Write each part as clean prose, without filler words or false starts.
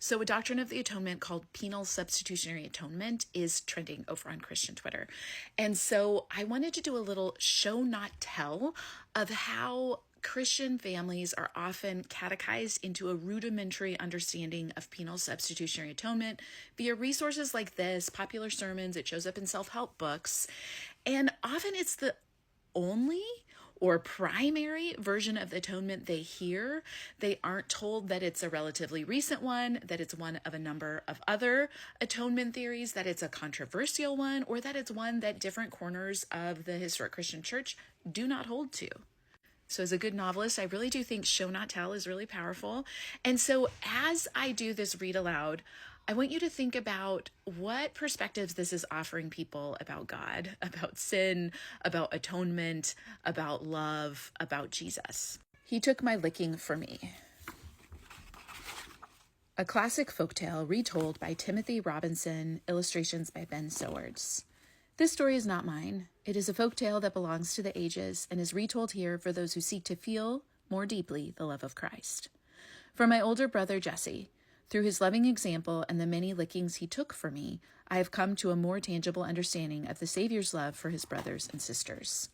So a doctrine of the atonement called Penal Substitutionary Atonement is trending over on Christian Twitter. And so I wanted to do a little show not tell of how Christian families are often catechized into a rudimentary understanding of penal substitutionary atonement via resources like this, popular sermons. It shows up in self-help books. And often it's the only or primary version of the atonement they hear. They aren't told that it's a relatively recent one, that it's one of a number of other atonement theories, that it's a controversial one, or that it's one that different corners of the historic Christian church do not hold to. So as a good novelist, I really do think show not tell is really powerful. And so as I do this read aloud, I want you to think about what perspectives this is offering people about God, about sin, about atonement, about love, about Jesus. He took my licking for me. A classic folktale retold by Timothy Robinson, illustrations by Ben Sowards. This story is not mine. It is a folktale that belongs to the ages and is retold here for those who seek to feel more deeply the love of Christ. For my older brother Jesse, through his loving example and the many lickings he took for me, I have come to a more tangible understanding of the Savior's love for his brothers and sisters.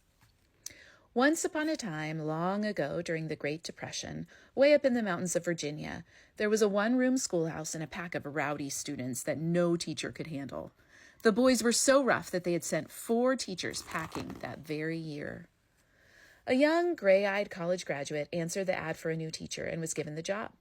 Once upon a time, long ago during the Great Depression, way up in the mountains of Virginia, there was a one-room schoolhouse and a pack of rowdy students that no teacher could handle. The boys were so rough that they had sent 4 teachers packing that very year. A young, gray-eyed college graduate answered the ad for a new teacher and was given the job.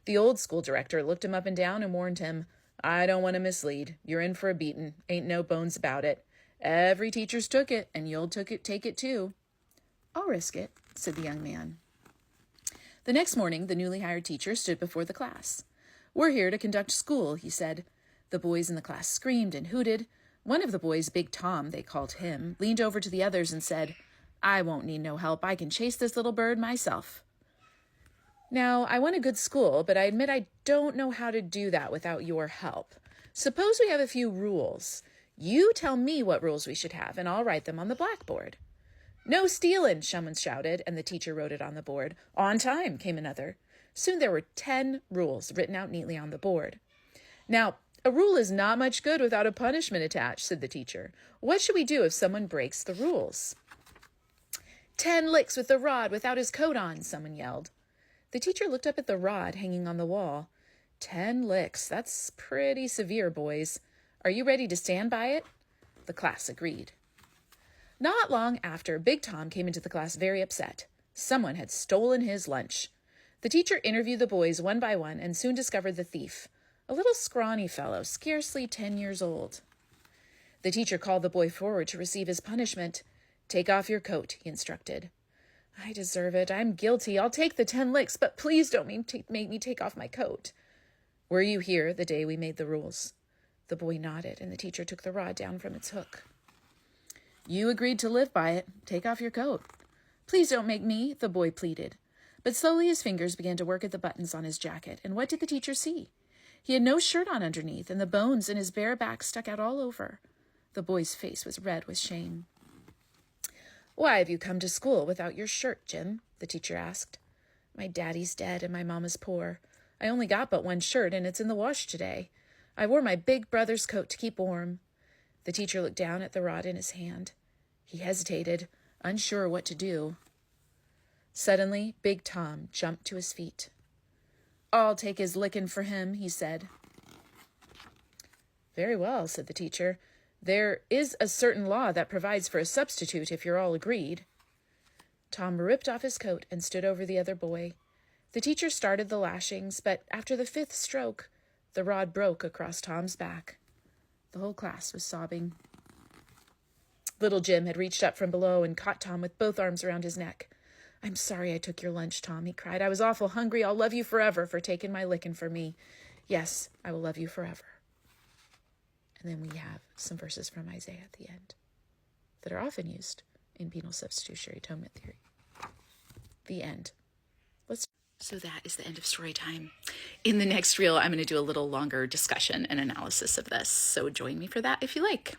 The old school director looked him up and down and warned him, "I don't want to mislead. You're in for a beating. Ain't no bones about it. Every teacher's took it, and you'll take it too." "I'll risk it," said the young man. The next morning, the newly hired teacher stood before the class. "We're here to conduct school," he said. The boys in the class screamed and hooted. One of the boys, Big Tom, they called him, leaned over to the others and said, "I won't need no help. I can chase this little bird myself." Now, I want a good school, but I admit I don't know how to do that without your help. Suppose we have a few rules. You tell me what rules we should have, and I'll write them on the blackboard. "No stealing," someone shouted, and the teacher wrote it on the board. "On time," came another. Soon there were 10 rules written out neatly on the board. "Now, a rule is not much good without a punishment attached," said the teacher. "What should we do if someone breaks the rules?" 10 licks with the rod without his coat on," someone yelled. The teacher looked up at the rod hanging on the wall. 10 licks. That's pretty severe, boys. Are you ready to stand by it? The class agreed. Not long after, Big Tom came into the class very upset. Someone had stolen his lunch. The teacher interviewed the boys one by one and soon discovered the thief, a little scrawny fellow, scarcely 10 years old. The teacher called the boy forward to receive his punishment. "Take off your coat," he instructed. "I deserve it. I'm guilty. I'll take the 10 licks, but please don't make me take off my coat." "Were you here the day we made the rules?" The boy nodded, and the teacher took the rod down from its hook. "You agreed to live by it. Take off your coat." "Please don't make me," the boy pleaded. But slowly his fingers began to work at the buttons on his jacket, and what did the teacher see? He had no shirt on underneath, and the bones in his bare back stuck out all over. The boy's face was red with shame. "Why have you come to school without your shirt, Jim?" the teacher asked. "My daddy's dead and my mama's poor. I only got but one shirt and it's in the wash today. I wore my big brother's coat to keep warm." The teacher looked down at the rod in his hand. He hesitated, unsure what to do. Suddenly, Big Tom jumped to his feet. "I'll take his licking for him," he said. "Very well," said the teacher. "There is a certain law that provides for a substitute if you're all agreed." Tom ripped off his coat and stood over the other boy. The teacher started the lashings, but after the 5th stroke, the rod broke across Tom's back. The whole class was sobbing. Little Jim had reached up from below and caught Tom with both arms around his neck. "I'm sorry I took your lunch, Tom," he cried. "I was awful hungry. I'll love you forever for taking my licking for me. Yes, I will love you forever." And then we have some verses from Isaiah at the end that are often used in penal substitutionary atonement theory. The end. So that is the end of story time. In the next reel, I'm going to do a little longer discussion and analysis of this. So join me for that if you like.